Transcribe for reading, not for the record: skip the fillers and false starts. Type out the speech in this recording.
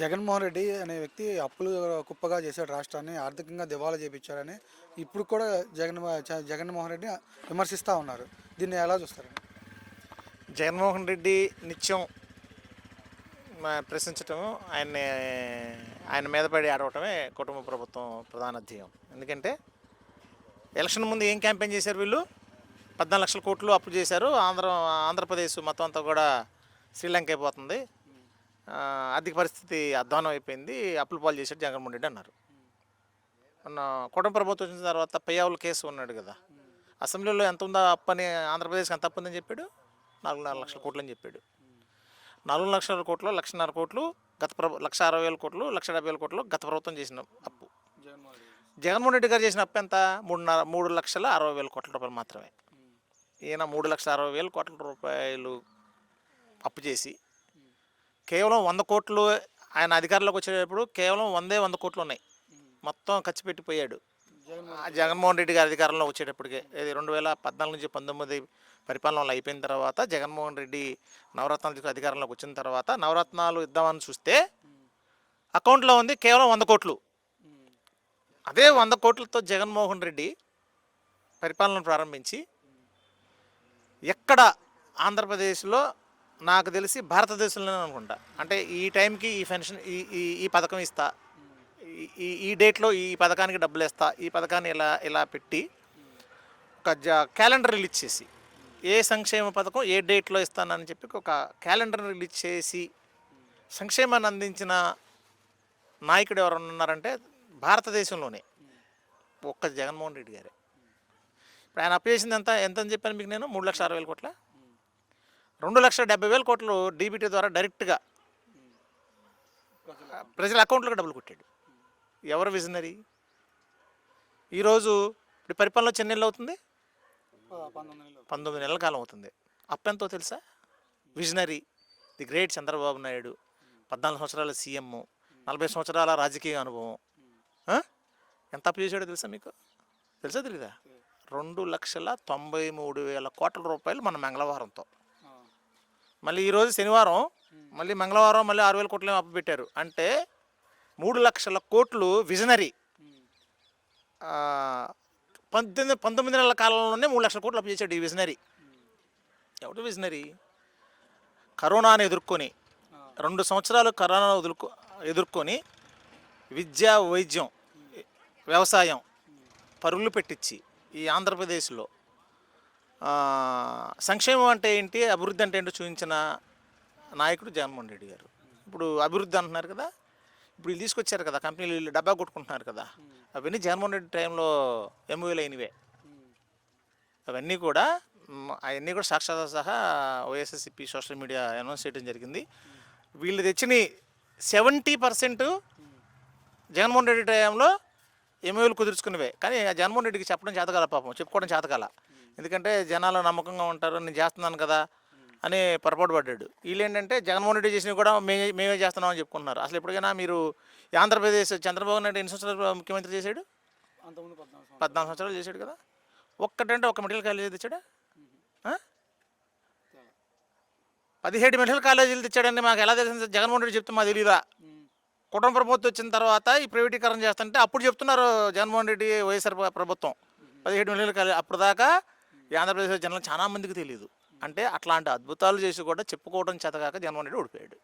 జగన్మోహన్ రెడ్డి అనే వ్యక్తి అప్పులు కుప్పగా చేశాడు, రాష్ట్రాన్ని ఆర్థికంగా దివాలా చేపించారని ఇప్పుడు కూడా జగన్మోహన్ రెడ్డి విమర్శిస్తూ ఉన్నారు. దీన్ని ఎలా చూస్తారండి? జగన్మోహన్ రెడ్డి నిత్యం ప్రశ్నించటం, ఆయన మీద పడి ఆడవటమే కుటుంబ ప్రభుత్వం ప్రధాన ధ్యేయం. ఎందుకంటే ఎలక్షన్ ముందు ఏం క్యాంపెయిన్ చేశారు వీళ్ళు? 14 లక్షల కోట్లు అప్పు చేశారు. ఆంధ్రప్రదేశ్ మొత్తం అంతా కూడా శ్రీలంక అయిపోతుంది, ఆర్థిక పరిస్థితి అధ్వానం అయిపోయింది, అప్పుల పాలు చేశాడు జగన్మోహన్ రెడ్డి అన్నారు. మొన్న కుటుంబ ప్రభుత్వం వచ్చిన తర్వాత పెయ్యావుల కేసు ఉన్నాడు కదా, అసెంబ్లీలో ఎంత ఉందో అప్పు అని, ఆంధ్రప్రదేశ్కి ఎంత అప్పు ఉందని చెప్పాడు? 4.5 లక్షల కోట్లు అని చెప్పాడు. 4 లక్షల కోట్లు, 1.5 కోట్లు గత 1,60,000 కోట్లు, 1,70,000 కోట్లు గత ప్రభుత్వం చేసిన అప్పు. జగన్మోహన్ రెడ్డి గారు చేసిన అప్పు ఎంత? 3,60,000 కోట్ల రూపాయలు మాత్రమే. ఈయన 3,60,000 కోట్ల రూపాయలు అప్పు చేసి కేవలం 100 కోట్లు, ఆయన అధికారంలోకి వచ్చేటప్పుడు కేవలం 100 కోట్లు ఉన్నాయి, మొత్తం ఖర్చు పెట్టిపోయాడు. జగన్మోహన్ రెడ్డి గారి అధికారంలో వచ్చేటప్పటికే 2014 నుంచి 19 పరిపాలనలు అయిపోయిన తర్వాత జగన్మోహన్ రెడ్డి నవరత్నాలు అధికారంలోకి వచ్చిన తర్వాత నవరత్నాలు ఇద్దామని చూస్తే అకౌంట్లో ఉంది కేవలం 100 కోట్లు. అదే 100 కోట్లతో జగన్మోహన్ రెడ్డి పరిపాలన ప్రారంభించి ఎక్కడ ఆంధ్రప్రదేశ్లో, నాకు తెలిసి భారతదేశంలోనే అనుకుంటా, అంటే ఈ టైంకి ఈ పెన్షన్, ఈ పథకం ఇస్తా, ఈ డేట్లో ఈ పథకానికి డబ్బులు వేస్తా, ఈ పథకాన్ని ఇలా పెట్టి ఒక క్యాలెండర్ రిలీజ్ చేసి ఏ సంక్షేమ పథకం ఏ డేట్లో ఇస్తానని చెప్పి ఒక క్యాలెండర్ రిలీజ్ చేసి సంక్షేమాన్ని అందించిన నాయకుడు ఎవరన్నా ఉన్నారంటే భారతదేశంలోనే ఒక్క జగన్మోహన్ రెడ్డి గారే. ఇప్పుడు ఆయన అప్పు చేసింది ఎంత అని చెప్పాను మీకు నేను? 3,60,000 కోట్ల. 2,70,000 కోట్లు డీబీటీ ద్వారా డైరెక్ట్గా ప్రజల అకౌంట్లోకి డబ్బులు కొట్టాడు. ఎవరు విజనరీ? ఈరోజు ఇప్పుడు పరిపాలన చిన్న నెలలు అవుతుంది, 19 నెలల కాలం అవుతుంది. అప్పెంతో తెలుసా? Visionary the great Chandrababu Naidu, 14 సంవత్సరాల సీఎం, 40 సంవత్సరాల రాజకీయ అనుభవం. ఎంత అప్పు చేశాడో తెలుసా మీకు? తెలుసా తెలీదా? 2,93,000 కోట్ల రూపాయలు మన మంగళవారంతో. మళ్ళీ ఈరోజు శనివారం, మళ్ళీ మంగళవారం మళ్ళీ 6,000 కోట్లు అప్పు పెట్టారు. అంటే 3 లక్షల కోట్లు విజనరీ. 19 నెలల కాలంలోనే 3 లక్షల కోట్లు అప్పు చేశాడు ఈ విజనరీ. ఎవరు విజనరీ? కరోనాను ఎదుర్కొని 2 సంవత్సరాలు కరోనాను ఎదుర్కొని విద్య, వైద్యం, వ్యవసాయం పరుగులు పెట్టించి ఈ ఆంధ్రప్రదేశ్లో సంక్షేమం అంటే ఏంటి, అభివృద్ధి అంటే ఏంటో చూపించిన నాయకుడు జగన్మోహన్ రెడ్డి గారు. ఇప్పుడు అభివృద్ధి అంటున్నారు కదా, ఇప్పుడు వీళ్ళు తీసుకొచ్చారు కదా కంపెనీలు, వీళ్ళు డబ్బా కొట్టుకుంటున్నారు కదా, అవన్నీ జగన్మోహన్ రెడ్డి టైంలో ఎంఓయూలు అయినవే. అవన్నీ కూడా సాక్షాత్ సహా వైఎస్ఆర్సీపీ సోషల్ మీడియా అనౌన్స్ చేయడం జరిగింది. వీళ్ళు తెచ్చిన 70% జగన్మోహన్ రెడ్డి టైంలో ఎంఓయూలు కుదుర్చుకునేవే. కానీ జగన్మోహన్ రెడ్డికి చెప్పడం చేతకాల, పాపం చెప్పుకోవడం చేతకాల. ఎందుకంటే జనాలు నమ్మకంగా ఉంటారు, నేను చేస్తున్నాను కదా అని పొరపాటు పడ్డాడు. వీళ్ళు ఏంటంటే జగన్మోహన్ రెడ్డి చేసినవి కూడా మేమే చేస్తున్నామని చెప్పుకుంటున్నారు. అసలు ఎప్పటికైనా మీరు ఆంధ్రప్రదేశ్ చంద్రబాబు నాయుడు ఎన్ని సంవత్సరాలు ముఖ్యమంత్రి చేశాడు? 14 సంవత్సరాలు చేశాడు కదా. ఒక్కటంటే ఒక మెడికల్ కాలేజీ తెచ్చాడా? 17 మెడికల్ కాలేజీలు తెచ్చాడని మాకు ఎలా తెలిసింది? జగన్మోహన్ రెడ్డి చెప్తే మాకు తెలీదా? కుటుంబ ప్రభుత్వం వచ్చిన తర్వాత ఈ ప్రైవేటీకరణ చేస్తుంటే అప్పుడు చెప్తున్నారు జగన్మోహన్ రెడ్డి వైఎస్ఆర్ ప్రభుత్వం 17 మెడికల్ కాలేజీ. అప్పుడు దాకా ఈ ఆంధ్రప్రదేశ్ జనాలు చాలా మందికి తెలియదు. అంటే అట్లాంటి అద్భుతాలు చేసి కూడా చెప్పుకోవడం చేతకాక జగన్మోహన్ రెడ్డి ఓడిపోయాడు.